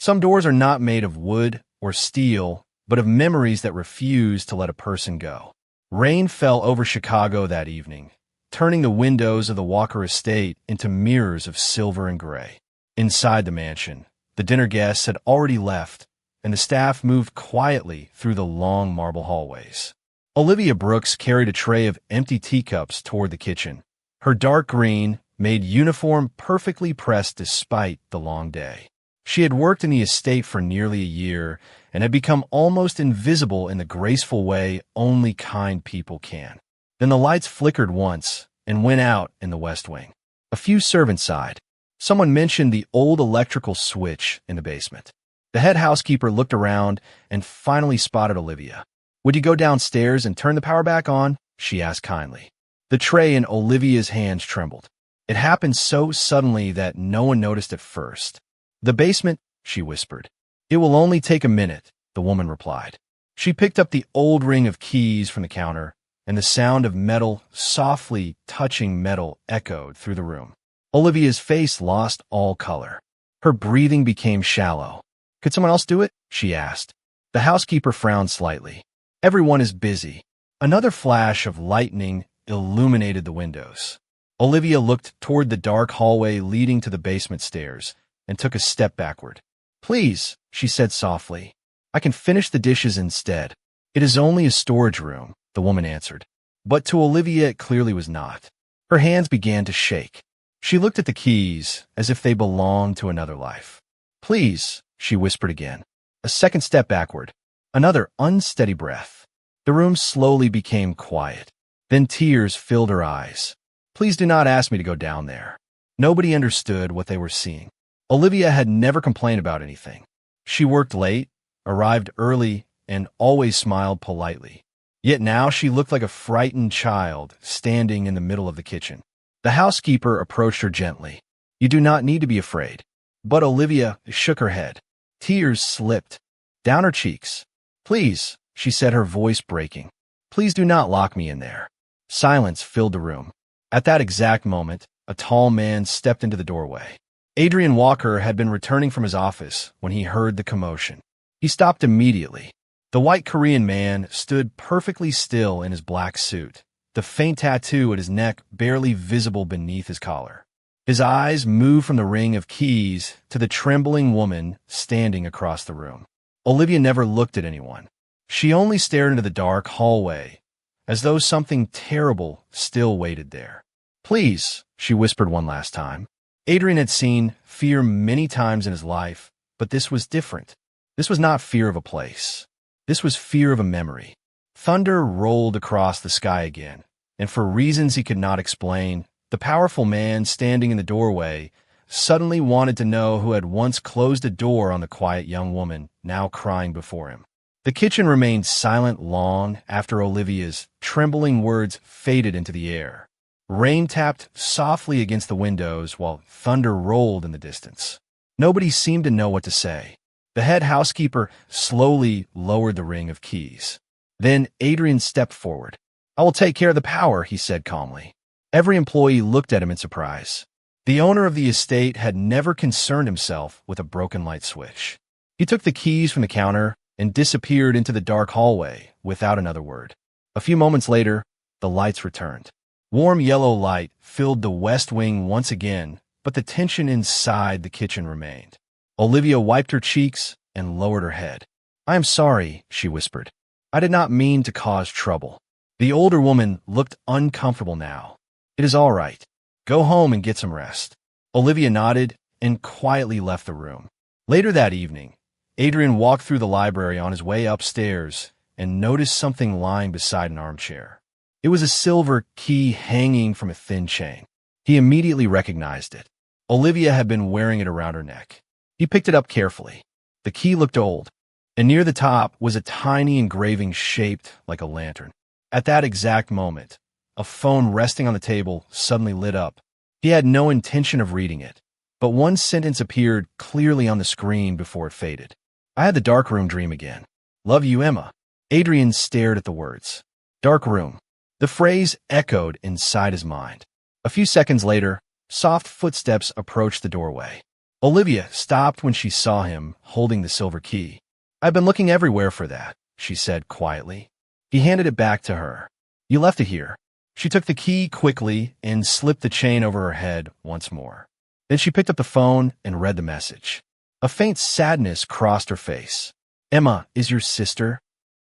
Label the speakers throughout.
Speaker 1: Some doors are not made of wood or steel, but of memories that refuse to let a person go. Rain fell over Chicago that evening, turning the windows of the Walker estate into mirrors of silver and gray. Inside the mansion, the dinner guests had already left, and the staff moved quietly through the long marble hallways. Olivia Brooks carried a tray of empty teacups toward the kitchen, her dark green, made uniform perfectly pressed despite the long day. She had worked in the estate for nearly a year and had become almost invisible in the graceful way only kind people can. Then the lights flickered once and went out in the West Wing. A few servants sighed. Someone mentioned the old electrical switch in the basement. The head housekeeper looked around and finally spotted Olivia. "Would you go downstairs and turn the power back on?" she asked kindly. The tray in Olivia's hands trembled. It happened so suddenly that no one noticed at first. "The basement," she whispered. "It will only take a minute," the woman replied. She picked up the old ring of keys from the counter, and the sound of metal softly touching metal echoed through the room. Olivia's face lost all color. Her breathing became shallow. "Could someone else do it?" she asked. The housekeeper frowned slightly. "Everyone is busy." Another flash of lightning illuminated the windows. Olivia looked toward the dark hallway leading to the basement stairs and took a step backward. "Please," she said softly, "I can finish the dishes instead." "It is only a storage room," the woman answered. But to Olivia it clearly was not. Her hands began to shake. She looked at the keys as if they belonged to another life. "Please," she whispered again. A second step backward. Another unsteady breath. The room slowly became quiet. Then tears filled her eyes. "Please do not ask me to go down there." Nobody understood what they were seeing. Olivia had never complained about anything. She worked late, arrived early, and always smiled politely. Yet now she looked like a frightened child standing in the middle of the kitchen. The housekeeper approached her gently. "You do not need to be afraid." But Olivia shook her head. Tears slipped down her cheeks. "Please," she said, her voice breaking. "Please do not lock me in there." Silence filled the room. At that exact moment, a tall man stepped into the doorway. Adrian Walker had been returning from his office when he heard the commotion. He stopped immediately. The white Korean man stood perfectly still in his black suit, the faint tattoo at his neck barely visible beneath his collar. His eyes moved from the ring of keys to the trembling woman standing across the room. Olivia never looked at anyone. She only stared into the dark hallway, as though something terrible still waited there. "Please," she whispered one last time. Adrian had seen fear many times in his life, but this was different. This was not fear of a place. This was fear of a memory. Thunder rolled across the sky again, and for reasons he could not explain, the powerful man standing in the doorway suddenly wanted to know who had once closed a door on the quiet young woman now crying before him. The kitchen remained silent long after Olivia's trembling words faded into the air. Rain tapped softly against the windows while thunder rolled in the distance. Nobody seemed to know what to say. The head housekeeper slowly lowered the ring of keys. Then Adrian stepped forward. "I will take care of the power," he said calmly. Every employee looked at him in surprise. The owner of the estate had never concerned himself with a broken light switch. He took the keys from the counter and disappeared into the dark hallway without another word. A few moments later, the lights returned. Warm yellow light filled the West Wing once again, but the tension inside the kitchen remained. Olivia wiped her cheeks and lowered her head. "I am sorry," she whispered. "I did not mean to cause trouble." The older woman looked uncomfortable now. "It is all right. Go home and get some rest." Olivia nodded and quietly left the room. Later that evening, Adrian walked through the library on his way upstairs and noticed something lying beside an armchair. It was a silver key hanging from a thin chain. He immediately recognized it. Olivia had been wearing it around her neck. He picked it up carefully. The key looked old, and near the top was a tiny engraving shaped like a lantern. At that exact moment, a phone resting on the table suddenly lit up. He had no intention of reading it, but one sentence appeared clearly on the screen before it faded. "I had the darkroom dream again. Love you, Emma." Adrian stared at the words. Dark room. The phrase echoed inside his mind. A few seconds later, soft footsteps approached the doorway. Olivia stopped when she saw him holding the silver key. "I've been looking everywhere for that," she said quietly. He handed it back to her. "You left it here." She took the key quickly and slipped the chain over her head once more. Then she picked up the phone and read the message. A faint sadness crossed her face. "Emma is your sister?"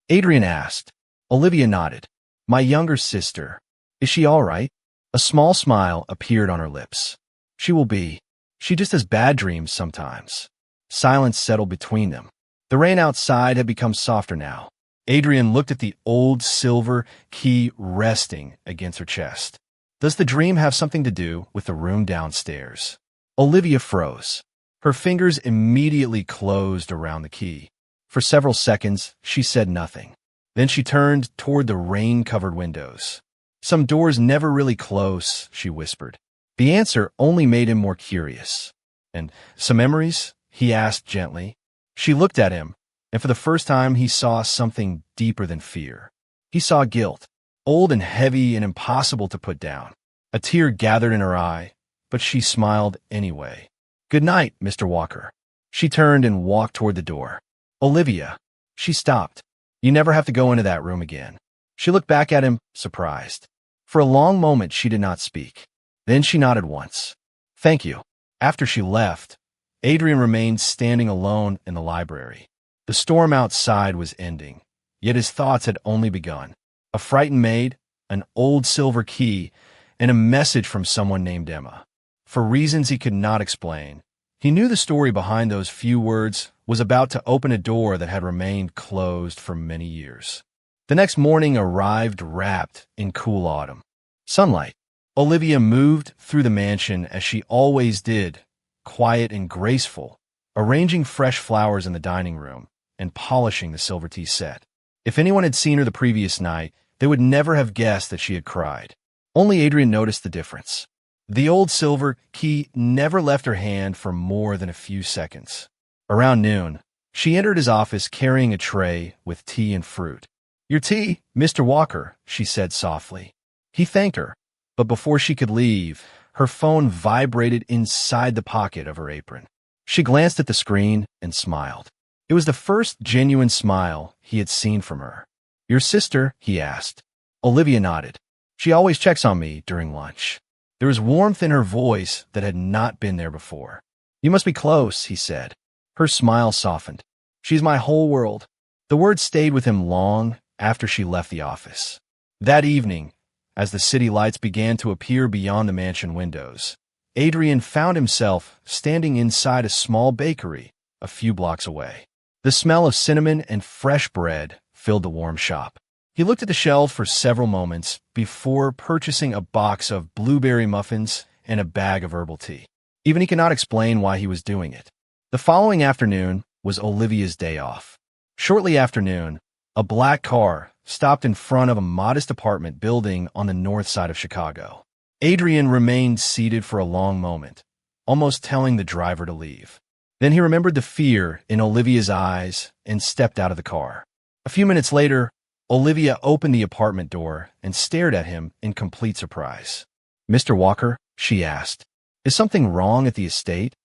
Speaker 1: Adrian asked. Olivia nodded. "My younger sister. Is she all right?" A small smile appeared on her lips. "She will be. She just has bad dreams sometimes." Silence settled between them. The rain outside had become softer now. Adrian looked at the old silver key resting against her chest. Does the dream have something to do with the room downstairs? Olivia froze. Her fingers immediately closed around the key. For several seconds, she said nothing. Then she turned toward the rain-covered windows. "Some doors never really close," she whispered. The answer only made him more curious. "And some memories?" he asked gently. She looked at him, and for the first time he saw something deeper than fear. He saw guilt, old and heavy and impossible to put down. A tear gathered in her eye, but she smiled anyway. "Good night, Mr. Walker." She turned and walked toward the door. "Olivia." She stopped. "You never have to go into that room again." She looked back at him, surprised. For a long moment she did not speak. Then she nodded once. "Thank you." After she left, Adrian remained standing alone in the library. The storm outside was ending, yet his thoughts had only begun. A frightened maid, an old silver key, and a message from someone named Emma. For reasons he could not explain, he knew the story behind those few words was about to open a door that had remained closed for many years. The next morning arrived wrapped in cool autumn sunlight. Olivia moved through the mansion as she always did, quiet and graceful, arranging fresh flowers in the dining room and polishing the silver tea set. If anyone had seen her the previous night, they would never have guessed that she had cried. Only Adrian noticed the difference. The old silver key never left her hand for more than a few seconds. Around noon, she entered his office carrying a tray with tea and fruit. "Your tea, Mr. Walker," she said softly. He thanked her, but before she could leave, her phone vibrated inside the pocket of her apron. She glanced at the screen and smiled. It was the first genuine smile he had seen from her. "Your sister?" he asked. Olivia nodded. "She always checks on me during lunch." There was warmth in her voice that had not been there before. "You must be close," he said. Her smile softened. "She's my whole world." The word stayed with him long after she left the office. That evening, as the city lights began to appear beyond the mansion windows, Adrian found himself standing inside a small bakery a few blocks away. The smell of cinnamon and fresh bread filled the warm shop. He looked at the shelf for several moments before purchasing a box of blueberry muffins and a bag of herbal tea. Even he could not explain why he was doing it. The following afternoon was Olivia's day off. Shortly after noon, a black car stopped in front of a modest apartment building on the north side of Chicago. Adrian remained seated for a long moment, almost telling the driver to leave. Then he remembered the fear in Olivia's eyes and stepped out of the car. A few minutes later, Olivia opened the apartment door and stared at him in complete surprise. "Mr. Walker?" she asked. "Is something wrong at the estate?"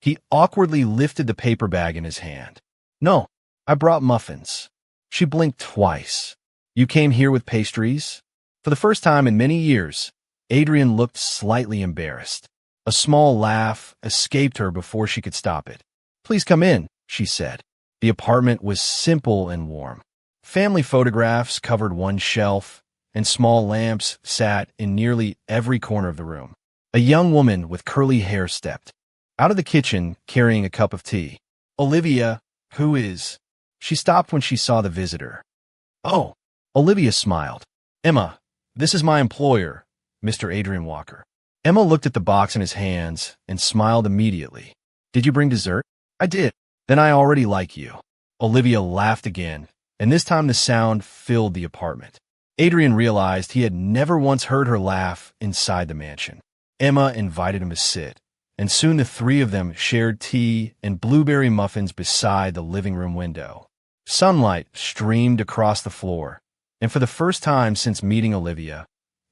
Speaker 1: He awkwardly lifted the paper bag in his hand. "No, I brought muffins." She blinked twice. "You came here with pastries?" For the first time in many years, Adrian looked slightly embarrassed. A small laugh escaped her before she could stop it. "Please come in," she said. The apartment was simple and warm. Family photographs covered one shelf, and small lamps sat in nearly every corner of the room. A young woman with curly hair stepped out of the kitchen carrying a cup of tea. "Olivia, who is?" She stopped when she saw the visitor. "Oh," Olivia smiled. "Emma, this is my employer, Mr. Adrian Walker." Emma looked at the box in his hands and smiled immediately. "Did you bring dessert?" "I did." "Then I already like you." Olivia laughed again, and this time the sound filled the apartment. Adrian realized he had never once heard her laugh inside the mansion. Emma invited him to sit, and soon the three of them shared tea and blueberry muffins beside the living room window. Sunlight streamed across the floor, and for the first time since meeting Olivia,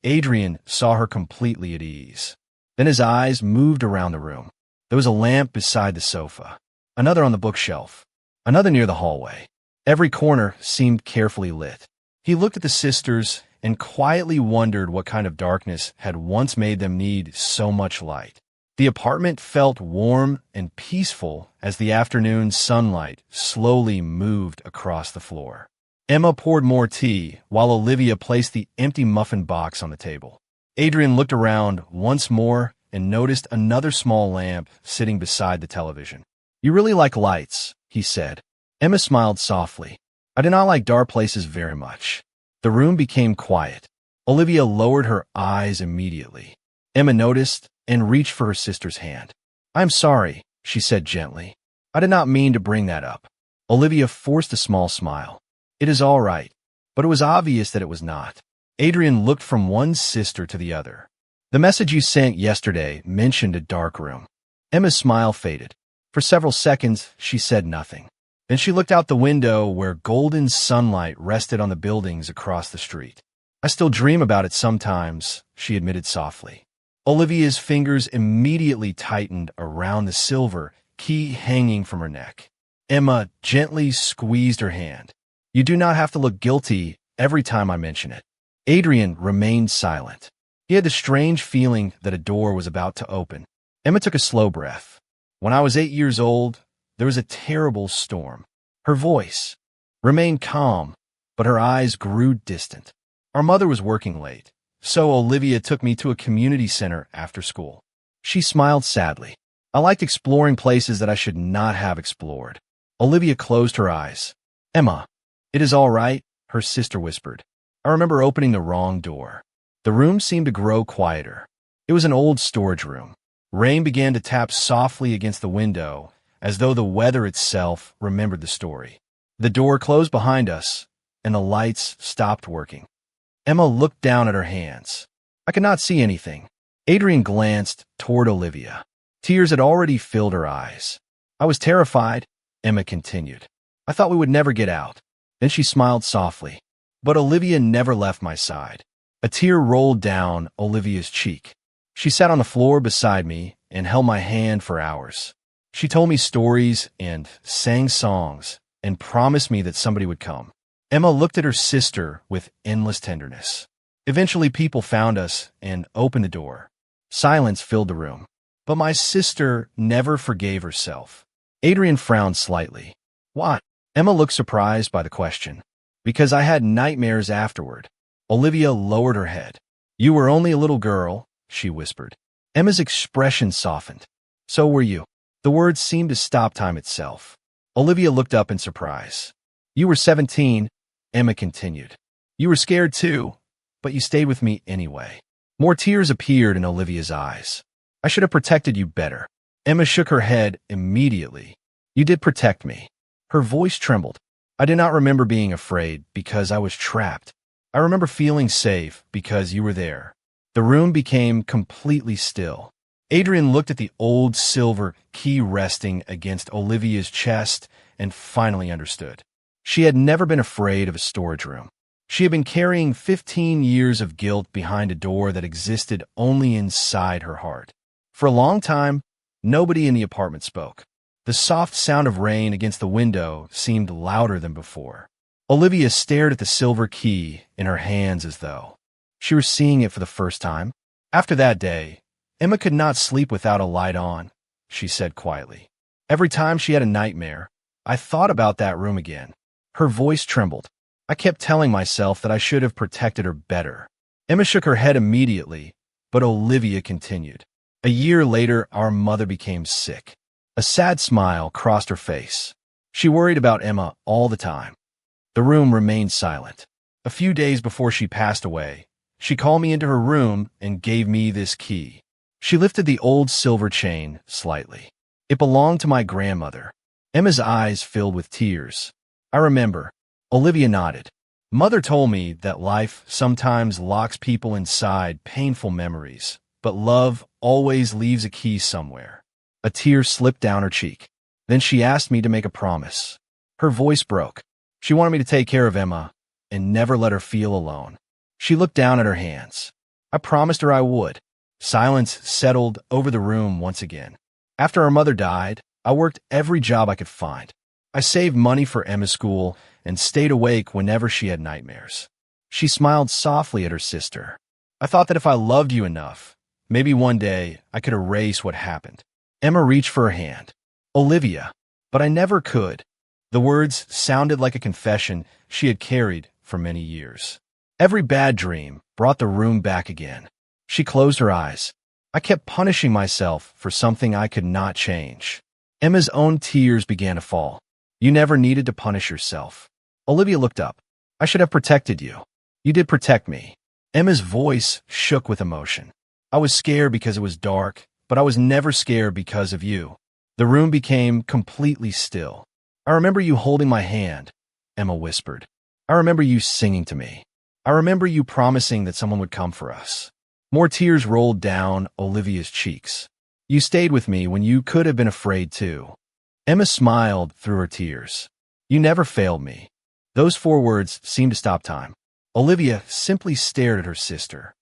Speaker 1: Adrian saw her completely at ease. Then his eyes moved around the room. There was a lamp beside the sofa, another on the bookshelf, another near the hallway. Every corner seemed carefully lit. He looked at the sisters and quietly wondered what kind of darkness had once made them need so much light. The apartment felt warm and peaceful as the afternoon sunlight slowly moved across the floor. Emma poured more tea while Olivia placed the empty muffin box on the table. Adrian looked around once more and noticed another small lamp sitting beside the television. "You really like lights," he said. Emma smiled softly. "I do not like dark places very much." The room became quiet. Olivia lowered her eyes immediately. Emma noticed and reached for her sister's hand. "I'm sorry," she said gently. "I did not mean to bring that up." Olivia forced a small smile. "It is all right," but it was obvious that it was not. Adrian looked from one sister to the other. "The message you sent yesterday mentioned a dark room." Emma's smile faded. For several seconds, she said nothing. Then she looked out the window where golden sunlight rested on the buildings across the street. "I still dream about it sometimes," she admitted softly. Olivia's fingers immediately tightened around the silver key hanging from her neck. Emma gently squeezed her hand. "You do not have to look guilty every time I mention it." Adrian remained silent. He had the strange feeling that a door was about to open. Emma took a slow breath. "When I was 8 years old, there was a terrible storm." Her voice remained calm, but her eyes grew distant. "Our mother was working late, so Olivia took me to a community center after school." She smiled sadly. "I liked exploring places that I should not have explored." Olivia closed her eyes. "Emma, it is all right," her sister whispered. "I remember opening the wrong door." The room seemed to grow quieter. It was an old storage room. Rain began to tap softly against the window, as though the weather itself remembered the story. The door closed behind us, and the lights stopped working. Emma looked down at her hands. "I could not see anything." Adrian glanced toward Olivia. Tears had already filled her eyes. "I was terrified," Emma continued. "I thought we would never get out." Then she smiled softly. "But Olivia never left my side." A tear rolled down Olivia's cheek. She sat on the floor beside me and held my hand for hours. She told me stories and sang songs and promised me that somebody would come. Emma looked at her sister with endless tenderness. Eventually people found us and opened the door. Silence filled the room. But my sister never forgave herself. Adrian frowned slightly. "Why?" Emma looked surprised by the question. "Because I had nightmares afterward." Olivia lowered her head. "You were only a little girl," she whispered. Emma's expression softened. "So were you." The words seemed to stop time itself. Olivia looked up in surprise. "You were 17, Emma continued. "You were scared too, but you stayed with me anyway." More tears appeared in Olivia's eyes. "I should have protected you better." Emma shook her head immediately. "You did protect me." Her voice trembled. "I did not remember being afraid because I was trapped. I remember feeling safe because you were there." The room became completely still. Adrian looked at the old silver key resting against Olivia's chest and finally understood. She had never been afraid of a storage room. She had been carrying 15 years of guilt behind a door that existed only inside her heart. For a long time, nobody in the apartment spoke. The soft sound of rain against the window seemed louder than before. Olivia stared at the silver key in her hands as though she were seeing it for the first time. After that day, Emma could not sleep without a light on, she said quietly. Every time she had a nightmare, I thought about that room again. Her voice trembled. I kept telling myself that I should have protected her better. Emma shook her head immediately, but Olivia continued. A year later, our mother became sick. A sad smile crossed her face. She worried about Emma all the time. The room remained silent. A few days before she passed away, she called me into her room and gave me this key. She lifted the old silver chain slightly. It belonged to my grandmother. Emma's eyes filled with tears. I remember. Olivia nodded. Mother told me that life sometimes locks people inside painful memories, but love always leaves a key somewhere. A tear slipped down her cheek. Then she asked me to make a promise. Her voice broke. She wanted me to take care of Emma and never let her feel alone. She looked down at her hands. I promised her I would. Silence settled over the room once again. After our mother died, I worked every job I could find. I saved money for Emma's school and stayed awake whenever she had nightmares. She smiled softly at her sister. I thought that if I loved you enough, maybe one day I could erase what happened. Emma reached for her hand. Olivia. But I never could. The words sounded like a confession she had carried for many years. Every bad dream brought the room back again. She closed her eyes. I kept punishing myself for something I could not change. Emma's own tears began to fall. You never needed to punish yourself. Olivia looked up. I should have protected you. You did protect me. Emma's voice shook with emotion. I was scared because it was dark, but I was never scared because of you. The room became completely still. I remember you holding my hand, Emma whispered. I remember you singing to me. I remember you promising that someone would come for us. More tears rolled down Olivia's cheeks. You stayed with me when you could have been afraid too. Emma smiled through her tears. You never failed me. Those 4 words seemed to stop time. Olivia simply stared at her sister.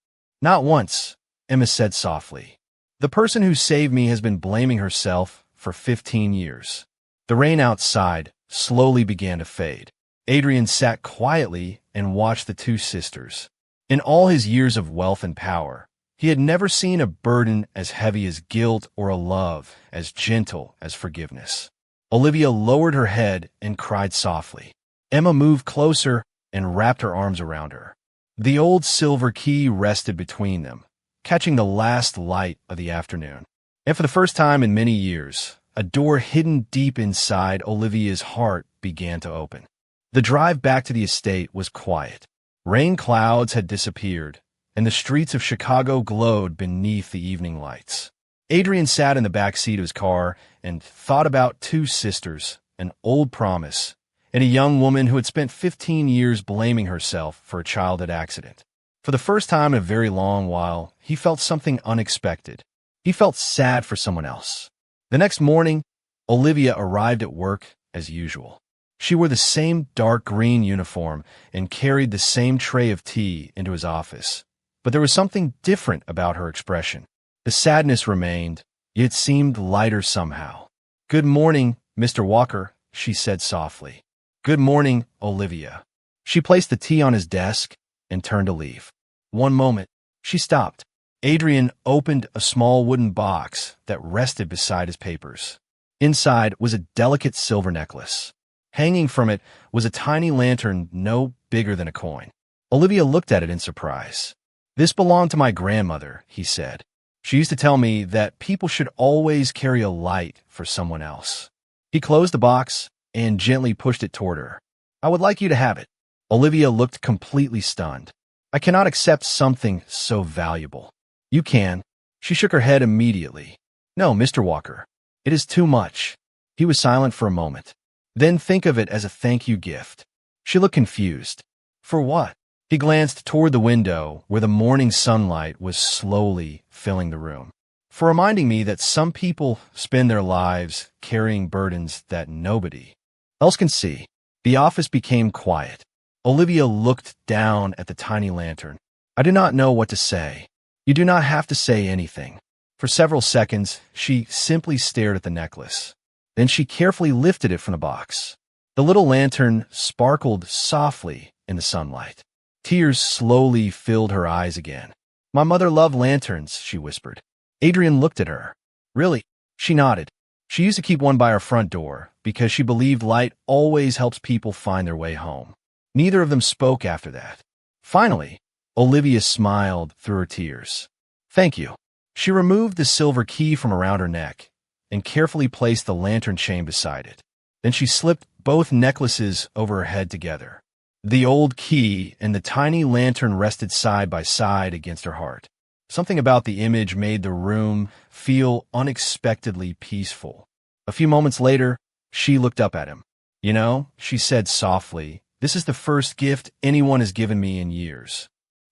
Speaker 1: Not once, Emma said softly. The person who saved me has been blaming herself for 15 years. The rain outside slowly began to fade. Adrian sat quietly and watched the 2 sisters. In all his years of wealth and power, he had never seen a burden as heavy as guilt or a love as gentle as forgiveness. Olivia lowered her head and cried softly. Emma moved closer and wrapped her arms around her. The old silver key rested between them, catching the last light of the afternoon. And for the first time in many years, a door hidden deep inside Olivia's heart began to open. The drive back to the estate was quiet. Rain clouds had disappeared, and the streets of Chicago glowed beneath the evening lights. Adrian sat in the back seat of his car and thought about 2 sisters, an old promise, and a young woman who had spent 15 years blaming herself for a childhood accident. For the first time in a very long while, he felt something unexpected. He felt sad for someone else. The next morning, Olivia arrived at work as usual. She wore the same dark green uniform and carried the same tray of tea into his office. But there was something different about her expression. The sadness remained, yet it seemed lighter somehow. Good morning, Mr. Walker, she said softly. Good morning, Olivia. She placed the tea on his desk and turned to leave. One moment, she stopped. Adrian opened a small wooden box that rested beside his papers. Inside was a delicate silver necklace. Hanging from it was a tiny lantern no bigger than a coin. Olivia looked at it in surprise. This belonged to my grandmother, he said. She used to tell me that people should always carry a light for someone else. He closed the box and gently pushed it toward her. I would like you to have it. Olivia looked completely stunned. I cannot accept something so valuable. You can. She shook her head immediately. No, Mr. Walker. It is too much. He was silent for a moment. Then think of it as a thank you gift. She looked confused. For what? He glanced toward the window where the morning sunlight was slowly filling the room. For reminding me that some people spend their lives carrying burdens that nobody else can see. The office became quiet. Olivia looked down at the tiny lantern. I do not know what to say. You do not have to say anything. For several seconds, she simply stared at the necklace. Then she carefully lifted it from the box. The little lantern sparkled softly in the sunlight. Tears slowly filled her eyes again. My mother loved lanterns, she whispered. Adrian looked at her. Really? She nodded. She used to keep one by her front door because she believed light always helps people find their way home. Neither of them spoke after that. Finally, Olivia smiled through her tears. Thank you. She removed the silver key from around her neck and carefully placed the lantern chain beside it. Then she slipped both necklaces over her head together. The old key and the tiny lantern rested side by side against her heart. Something about the image made the room feel unexpectedly peaceful. A few moments later, she looked up at him. You know, she said softly, this is the first gift anyone has given me in years.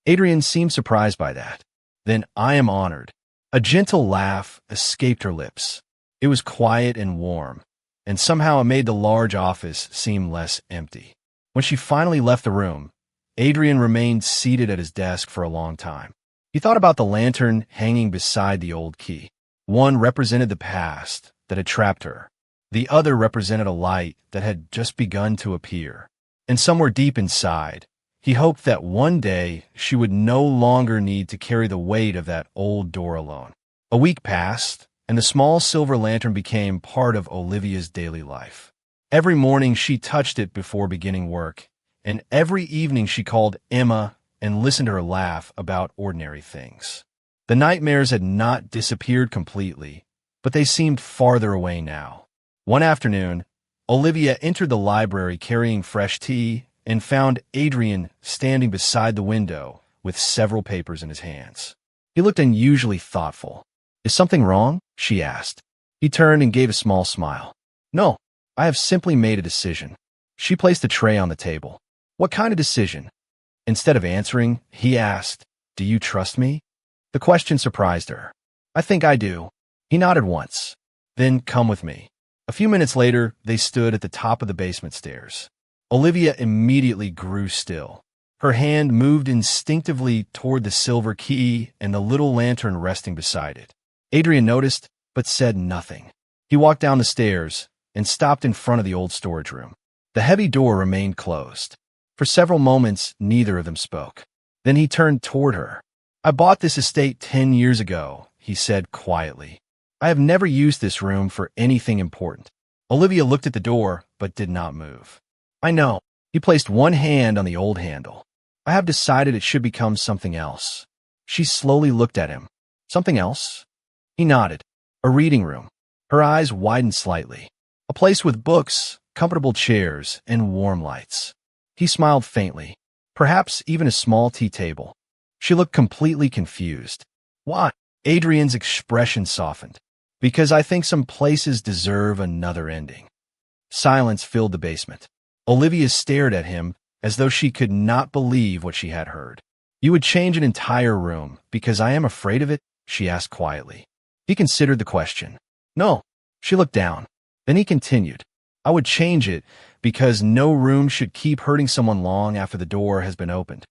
Speaker 1: Adrian seemed surprised by that. Then I am honored. A gentle laugh escaped her lips. It was quiet and warm, and somehow it made the large office seem less empty. When she finally left the room, Adrian remained seated at his desk for a long time. He thought about the lantern hanging beside the old key. One represented the past that had trapped her. The other represented a light that had just begun to appear. And somewhere deep inside, he hoped that one day she would no longer need to carry the weight of that old door alone. A week passed, and the small silver lantern became part of Olivia's daily life. Every morning she touched it before beginning work, and every evening she called Emma and listened to her laugh about ordinary things. The nightmares had not disappeared completely, but they seemed farther away now. One afternoon, Olivia entered the library carrying fresh tea and found Adrian standing beside the window with several papers in his hands. He looked unusually thoughtful. "Is something wrong?" she asked. He turned and gave a small smile. "No, I have simply made a decision." She placed a tray on the table. "What kind of decision?" Instead of answering, he asked, "Do you trust me?" The question surprised her. "I think I do." He nodded once. "Then come with me." A few minutes later, they stood at the top of the basement stairs. Olivia immediately grew still. Her hand moved instinctively toward the silver key and the little lantern resting beside it. Adrian noticed, but said nothing. He walked down the stairs and stopped in front of the old storage room. The heavy door remained closed. For several moments, neither of them spoke. Then he turned toward her. "I bought this estate 10 years ago," he said quietly. "I have never used this room for anything important." Olivia looked at the door, but did not move. "I know." He placed one hand on the old handle. "I have decided it should become something else." She slowly looked at him. "Something else?" He nodded. "A reading room." Her eyes widened slightly. "A place with books, comfortable chairs, and warm lights." He smiled faintly. "Perhaps even a small tea table." She looked completely confused. "Why?" Adrian's expression softened. "Because I think some places deserve another ending." Silence filled the basement. Olivia stared at him as though she could not believe what she had heard. "You would change an entire room because I am afraid of it?" she asked quietly. He considered the question. "No." She looked down. Then he continued, "I would change it because no room should keep hurting someone long after the door has been opened."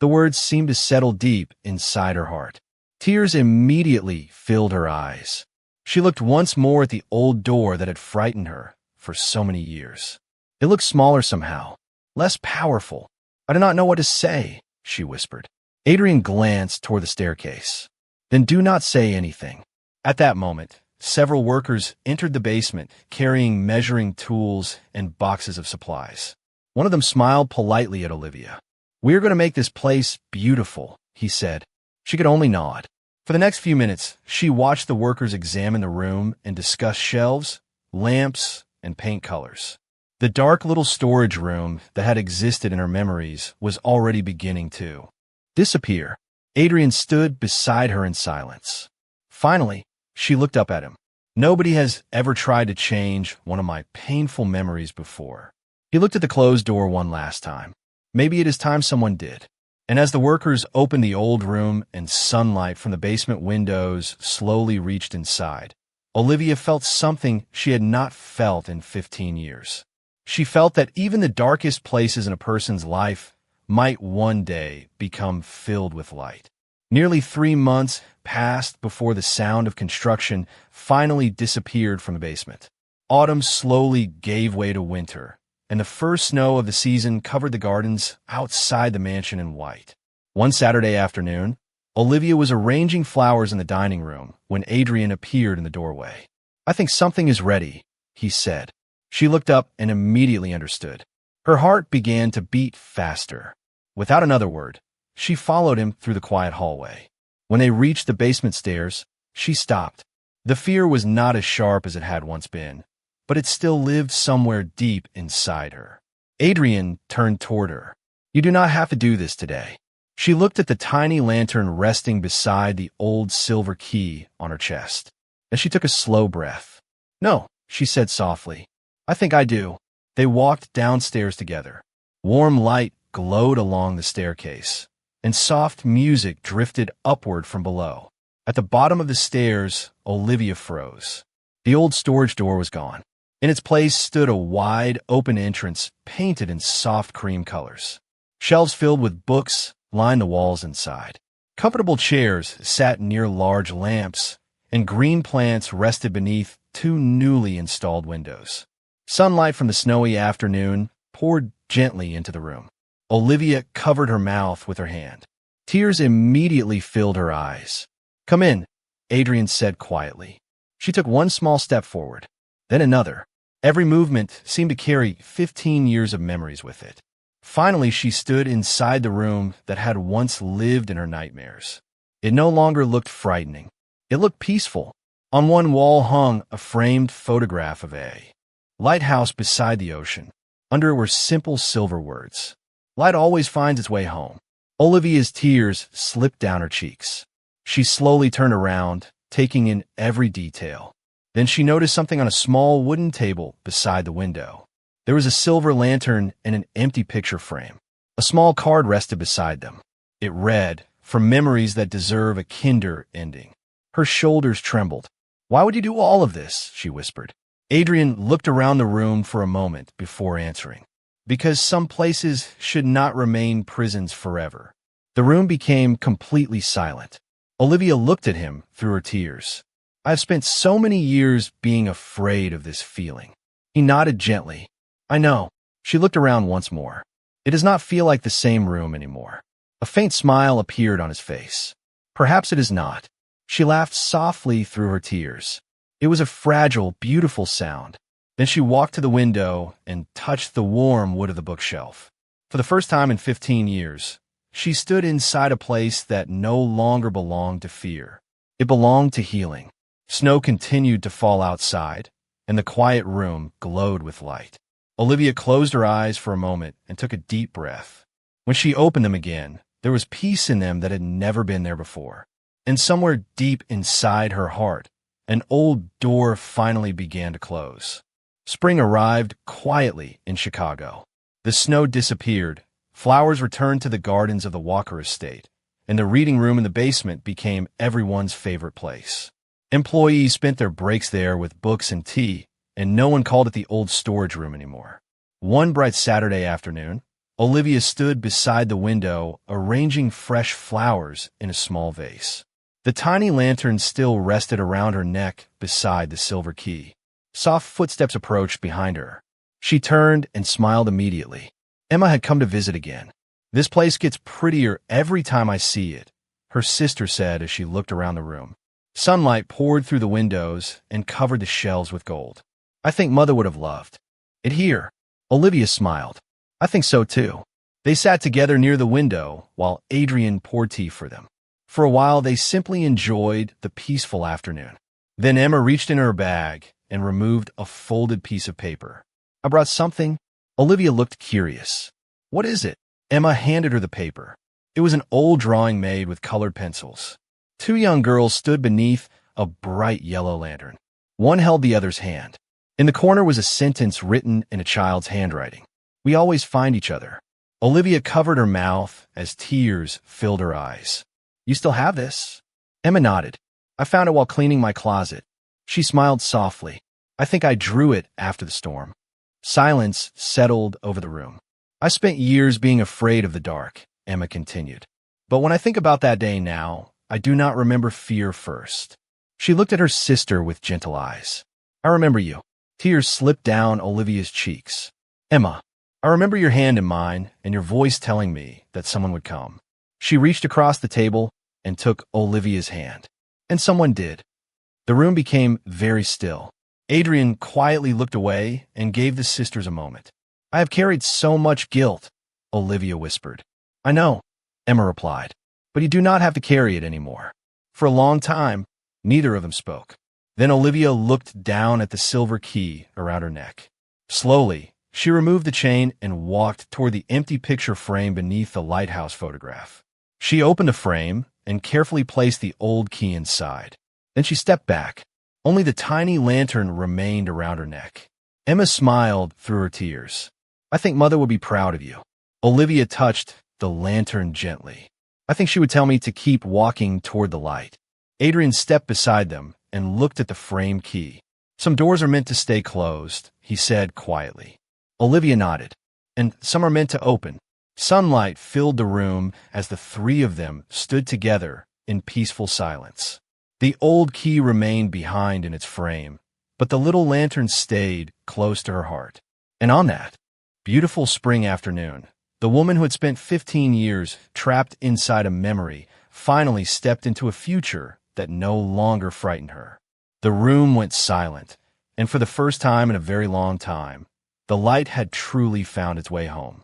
Speaker 1: The words seemed to settle deep inside her heart. Tears immediately filled her eyes. She looked once more at the old door that had frightened her for so many years. It looked smaller somehow, less powerful. "I do not know what to say," she whispered. Adrian glanced toward the staircase. "Then do not say anything." At that moment, several workers entered the basement carrying measuring tools and boxes of supplies. One of them smiled politely at Olivia. "We're going to make this place beautiful," he said. She could only nod. For the next few minutes, she watched the workers examine the room and discuss shelves, lamps, and paint colors. The dark little storage room that had existed in her memories was already beginning to disappear. Adrian stood beside her in silence. Finally, she looked up at him. "Nobody has ever tried to change one of my painful memories before." He looked at the closed door one last time. Maybe it is time someone did. And as the workers opened the old room and sunlight from the basement windows slowly reached inside, Olivia felt something she had not felt in 15 years. She felt that even the darkest places in a person's life might one day become filled with light. Nearly 3 months passed before the sound of construction finally disappeared from the basement. Autumn slowly gave way to winter, and the first snow of the season covered the gardens outside the mansion in white. One Saturday afternoon, Olivia was arranging flowers in the dining room when Adrian appeared in the doorway. "I think something is ready," he said. She looked up and immediately understood. Her heart began to beat faster. Without another word, she followed him through the quiet hallway. When they reached the basement stairs, she stopped. The fear was not as sharp as it had once been, but it still lived somewhere deep inside her. Adrian turned toward her. "You do not have to do this today." She looked at the tiny lantern resting beside the old silver key on her chest. As she took a slow breath. "No," she said softly. "I think I do." They walked downstairs together. Warm light glowed along the staircase, and soft music drifted upward from below. At the bottom of the stairs, Olivia froze. The old storage door was gone. In its place stood a wide, open entrance painted in soft cream colors. Shelves filled with books lined the walls inside. Comfortable chairs sat near large lamps, and green plants rested beneath two newly installed windows. Sunlight from the snowy afternoon poured gently into the room. Olivia covered her mouth with her hand. Tears immediately filled her eyes. "Come in," Adrian said quietly. She took one small step forward, then another. Every movement seemed to carry 15 years of memories with it. Finally, she stood inside the room that had once lived in her nightmares. It no longer looked frightening. It looked peaceful. On one wall hung a framed photograph of a lighthouse beside the ocean. Under it were simple silver words. "Light always finds its way home." Olivia's tears slipped down her cheeks. She slowly turned around, taking in every detail. Then she noticed something on a small wooden table beside the window. There was a silver lantern and an empty picture frame. A small card rested beside them. It read, "For memories that deserve a kinder ending." Her shoulders trembled. "Why would you do all of this?" she whispered. Adrian looked around the room for a moment before answering. "Because some places should not remain prisons forever." The room became completely silent. Olivia looked at him through her tears. "I've spent so many years being afraid of this feeling." He nodded gently. "I know." She looked around once more. It does not feel like the same room anymore. A faint smile appeared on his face. "Perhaps it is not." She laughed softly through her tears. It was a fragile, beautiful sound. Then she walked to the window and touched the warm wood of the bookshelf. For the first time in 15 years, she stood inside a place that no longer belonged to fear. It belonged to healing. Snow continued to fall outside, and the quiet room glowed with light. Olivia closed her eyes for a moment and took a deep breath. When she opened them again, there was peace in them that had never been there before. And somewhere deep inside her heart, an old door finally began to close. Spring arrived quietly in Chicago. The snow disappeared, flowers returned to the gardens of the Walker estate, and the reading room in the basement became everyone's favorite place. Employees spent their breaks there with books and tea, and no one called it the old storage room anymore. One bright Saturday afternoon, Olivia stood beside the window, arranging fresh flowers in a small vase. The tiny lantern still rested around her neck beside the silver key. Soft footsteps approached behind her. She turned and smiled immediately. Emma had come to visit again. "This place gets prettier every time I see it," her sister said as she looked around the room. Sunlight poured through the windows and covered the shelves with gold. "I think Mother would have loved it here." Olivia smiled. "I think so too." They sat together near the window while Adrian poured tea for them. For a while, they simply enjoyed the peaceful afternoon. Then Emma reached in her bag and removed a folded piece of paper. "I brought something." Olivia looked curious. "What is it?" Emma handed her the paper. It was an old drawing made with colored pencils. Two young girls stood beneath a bright yellow lantern. One held the other's hand. In the corner was a sentence written in a child's handwriting. "We always find each other." Olivia covered her mouth as tears filled her eyes. "You still have this?" Emma nodded. "I found it while cleaning my closet." She smiled softly. "I think I drew it after the storm." Silence settled over the room. "I spent years being afraid of the dark," Emma continued. "But when I think about that day now, I do not remember fear first." She looked at her sister with gentle eyes. "I remember you." Tears slipped down Olivia's cheeks. "Emma, I remember your hand in mine and your voice telling me that someone would come." She reached across the table and took Olivia's hand. And someone did. The room became very still. Adrian quietly looked away and gave the sisters a moment. "I have carried so much guilt," Olivia whispered. "I know," Emma replied, "but you do not have to carry it anymore." For a long time, neither of them spoke. Then Olivia looked down at the silver key around her neck. Slowly, she removed the chain and walked toward the empty picture frame beneath the lighthouse photograph. She opened the frame and carefully placed the old key inside. Then she stepped back. Only the tiny lantern remained around her neck. Emma smiled through her tears. "I think Mother would be proud of you." Olivia touched the lantern gently. "I think she would tell me to keep walking toward the light." Adrian stepped beside them and looked at the frame key. "Some doors are meant to stay closed," he said quietly. Olivia nodded. "And some are meant to open." Sunlight filled the room as the three of them stood together in peaceful silence. The old key remained behind in its frame, but the little lantern stayed close to her heart. And on that beautiful spring afternoon, the woman who had spent 15 years trapped inside a memory finally stepped into a future that no longer frightened her. The room went silent, and for the first time in a very long time, the light had truly found its way home.